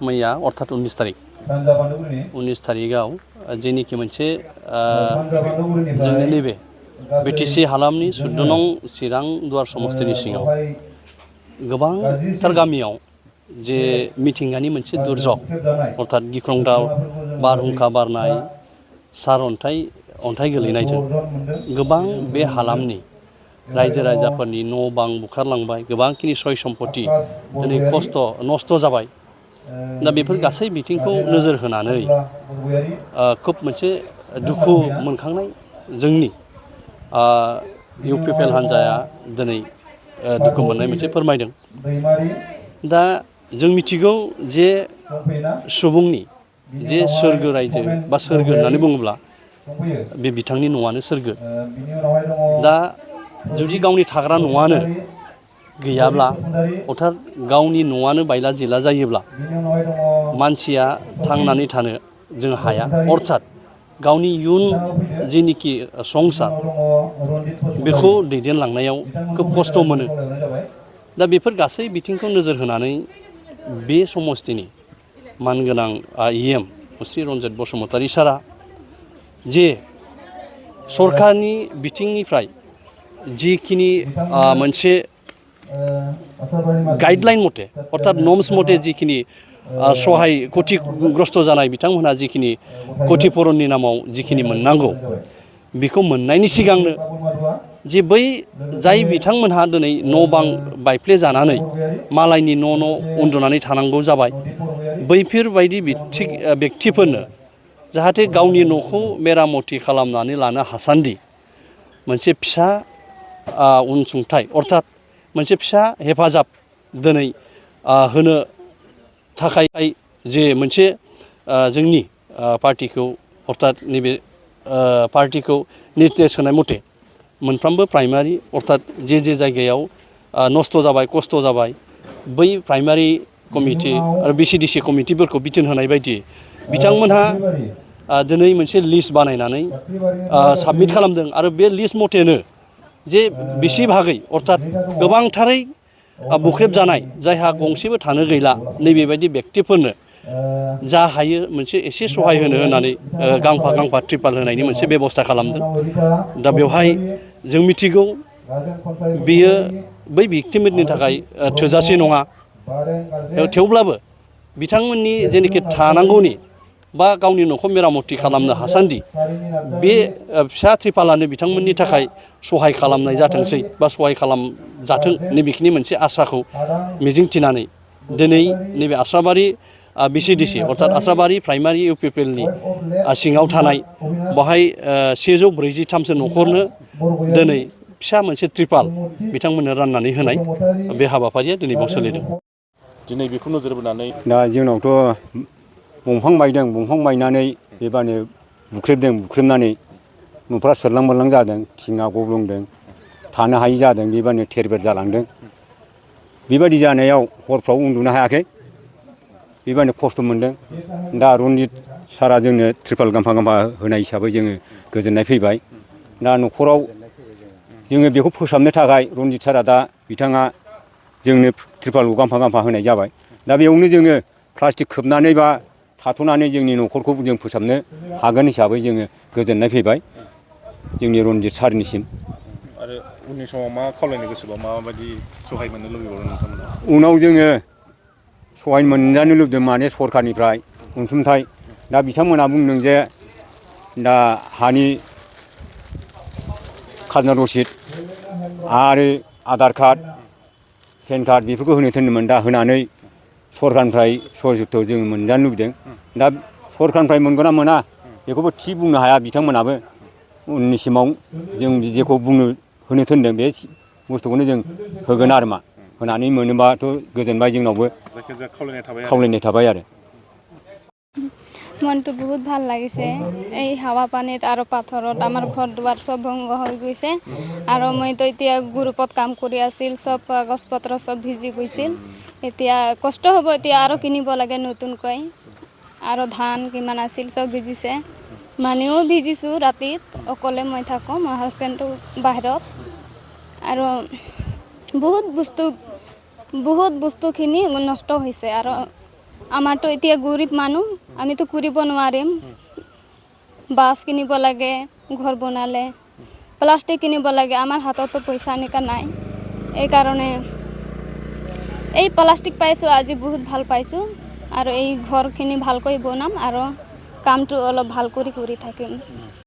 मैया अर्थात 19 तारिख 19 तारिखआव जेनिखि मोनसे जोंनि नैबे बिटिसि हालामनि 14 नं चिरां दुवार समस्तिनि सिङाव गोबांथार गामियाव जे मिथिंगानि मोनसे दुर्जग अर्थात गिख्रंथाव बारहुंखा बारनाय सारअन्थाइ अन्थाइ गोलैनायजों गोबां बे हालामनि रायजो राजाफोरनि न' बां बुखारलांबाय गोबांखिनि सय सम्पति दिनै नस्थ' जाबाय दा बेफोर गासै बिथिंखौ नोजोर होनानै खोब मोनसे दुखु मोनखांनाय जोंनि UPPL हान्जाया दिनै दुखु मोननाय मोनसे फोरमायदों दा जों मिथिगौ जे सुबुंनि जे सोरगो रायजो बा सोरगो होननानै बुङोब्ला बे बिथांनि न'आनो सोरगो दा जुदि गावनि थाग्रा न'आनो गैयाब्ला अर्थात गावनि न'आनो बायला जिला जायोब्ला मानसिया थांनानै थानो जों हाया अर्थात गावनि इयुन जेनिखि संसार बेखौ दैदेनलांनायाव खोब खस्थ' मोनो दा बेफोर गासै बिथिंखौ नोजोर होनानै बे समस्तिनि मानगोनां EM मुस्रि रन्जित बसुमतारी सारा जे सरकारनि बिथिंनिफ्राय जिखिनि मोनसे गाइडलाइन मथे अर्थात नर्म्स मथे जिखिनि सहाय क्षतिग्रस्त जानाय बिथांमोनहा जिखिनि क्षतिपूरणनि नामाव जिखिनि मोननांगौ बेखौ मोननायनि सिगांनो जे बै जाय बिथांमोनहा दिनै न' बां बायफ्ले जानानै मालायनि न' उन्दुनानै थानांगौ जाबाय बैफोरबायदि व्यक्तिफोरनो जाहाथे गावनि न'खौ मेरामति खालामनानै लानो हासान्दि मोनसे फिसा अनसुंथाइ अर्थात मोनसे फिसा हेफाजाब दिनै होनो थाखाय जे मोनसे जोंनि पार्टिखौ अर्थात नैबे पार्टिखौ निर्देश होनाय मथे मोनफ्रोमबो प्राइमारि अर्थात जे जायगायाव नस्थ' जाबाय खस्थ' जाबाय बै प्राइमारि कमिटि आरो BCDC कमिटिफोरखौ बिथोन होनाय बायदि बिथांमोनहा दिनै मोनसे लिस्ट बानायनानै साबमिट खालामदों आरो बे लिस्ट मथेनो जे बेसे भागै अर्थात गोबांथारै बुख्रेब जानाय जायहा गंसेबो थानो गैला नैबेबायदि व्यक्तिफोरनो जा हायो मोनसे एसे सहाय होनानै गांफा ट्रिपाल होनायनि मोनसे बेबस्था खालामदों दा बेवहाय जों मिथिगौ बियो बै व्यक्तिफोरनि थाखाय थोजासे नङा थेवब्लाबो बिथांमोननि जेनोखि थानांगौनि बा गावनि न'खौ मेरामति खालामनो हासान्दि बे फिसा ट्रिपालानो बिथांमोननि थाखाय सहाय खालामनाय जाथोंसै बा सहाय खालामजाथों नैबेखिनि मोनसे आसाखौ मिजिंथिनानै दिनै नैबे आस्राबारि BCDC अर्थात आस्राबारि प्राइमारि UPPLनि सिङाव थानाय बेवहाय 143सो न'खरनो दिनै फिसा मोनसे ट्रिपाल बिथांमोननो राननानै होनाय बे हाबाफारिया दिनै बाव सोलिदों दिनै बेखौ नोजोर बोनानै दा जोंनावथ' दंफां बायदों दंफां बायनानै बेबानो बुख्रेबनानै न'फ्रा सोरलां मोरलां जादों थिङा गब्लंदों थानो हायि जादों बेबानो थेर बेर जालांदों बेबायदि जानायाव हरफ्राव उन्दुनो हायाखै बेबानो खस्थ' मोनदों दा रन्जित सारा जोंनो ट्रिपाल गांफा होनाय हिसाबै जोङो गोजोननाय फैबाय दा न'खराव जोङो बेखौ फोसाबनो थाखाय रन्जित सारा दा बिथाङा जोंनो ट्रिपालखौ गांफा होनाय जाबाय दा बेयावनो जोङो प्लास्टिक खोबनानै बा थाथ'नानै जोंनि न'खरखौ जों फोसाबनो हागोन हिसाबै जोङो गोजोननाय फैबाय जोंनि रन्जित सारनिसिम आरो उननि समाव मा खावलायनो गोसोबा माबायदि सहाय मोननो लुबैबावदों नोंथांमोना उनाव जोङो सहाय मोनजानो लुबैदों माने सरकारनिफ्राय अनसुंथाइ दा बिथांमोनहा बुंदों जे दा हानि खाजोना रसिद आरो आधार कार्ड पेन कार्ड बेफोरखौ होनो थिनदोंमोन दा होनानै सरकारनिफ्राय सहजुगथ' जों मोनजानो लुबैदों दा सरकारनिफ्राय मोनगोन ना मोना बेखौबो थि बुंनो हाया बिथांमोनाबो उननिसिमाव जों जेखौ होनो थिनदों बे बुस्थुखौनो जों होगोन आरो मा होनानै मोनोबाथ' गोजोनबाय जोंनावबो खावलायनाय थाबाय आरो মনটো বহুত ভাল লাগিছে এই হাৱা পানীত আৰু পাথৰত আমাৰ ঘৰ দুৱাৰ সব ভংগ হৈ গৈছে আৰু মইতো এতিয়া গ্ৰুপত কাম কৰি আছিল সব কাগজ পত্ৰ সব ভিজি গৈছিল এতিয়া কষ্ট হ'ব এতিয়া আৰু কিনিব লাগে নতুনকৈ আৰু ধান কিমান আছিল সব ভিজিছে মানেও ভিজিছো ৰাতিত অকলে মই থাকো মোৰ হাজবেণ্ডটো বাহিৰত আৰু বহুত বস্তুখিনি নষ্ট হৈছে আৰু আমাৰতো এতিয়া গৰীব মানুহ আমিতো কৰিব নোৱাৰিম বাছ কিনিব লাগে ঘৰ বনালে প্লাষ্টিক কিনিব লাগে আমাৰ হাততো পইচা এনেকা নাই এই কাৰণে এই প্লাষ্টিক পাইছোঁ আজি বহুত ভাল পাইছোঁ আৰু এই ঘৰখিনি ভালকৈ বনাম আৰু কামটো অলপ ভাল কৰি থাকিম